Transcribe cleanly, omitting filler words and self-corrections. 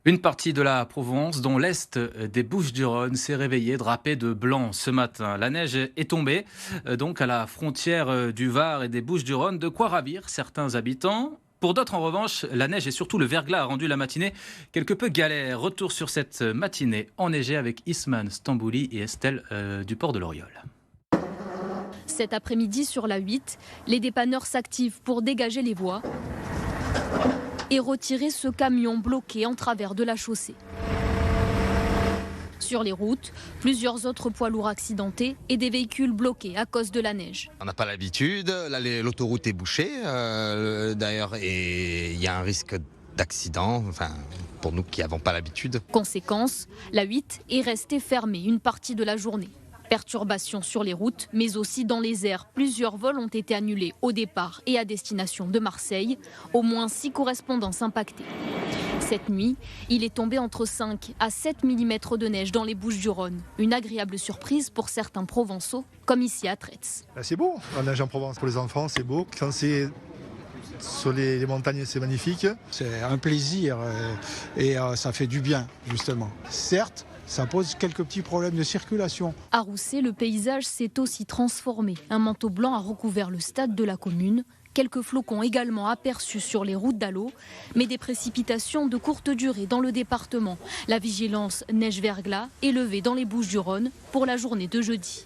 Une partie de la Provence, dont l'est des Bouches-du-Rhône, s'est réveillée drapée de blanc ce matin. La neige est tombée, donc à la frontière du Var et des Bouches-du-Rhône, de quoi ravir certains habitants. Pour d'autres, en revanche, la neige et surtout le verglas a rendu la matinée quelque peu galère. Retour sur cette matinée enneigée avec Isman Stambouli et Estelle du port de l'Oriol. Cet après-midi sur la 8, les dépanneurs s'activent pour dégager les voies et retirer ce camion bloqué en travers de la chaussée. Sur les routes, plusieurs autres poids lourds accidentés et des véhicules bloqués à cause de la neige. On n'a pas l'habitude, là l'autoroute est bouchée d'ailleurs et il y a un risque d'accident, pour nous qui n'avons pas l'habitude. Conséquence, la 8 est restée fermée une partie de la journée. Perturbations sur les routes, mais aussi dans les airs. Plusieurs vols ont été annulés au départ et à destination de Marseille. Au moins 6 correspondances impactées. Cette nuit, il est tombé entre 5 à 7 mm de neige dans les Bouches-du-Rhône. Une agréable surprise pour certains Provençaux, comme ici à Tretz. C'est beau, la neige en Provence pour les enfants, c'est beau. Quand c'est sur les montagnes, c'est magnifique. C'est un plaisir et ça fait du bien, justement. Certes, ça pose quelques petits problèmes de circulation. À Rousset, le paysage s'est aussi transformé. Un manteau blanc a recouvert le stade de la commune. Quelques flocons également aperçus sur les routes d'Allô, mais des précipitations de courte durée dans le département. La vigilance neige-verglas est levée dans les Bouches-du-Rhône pour la journée de jeudi.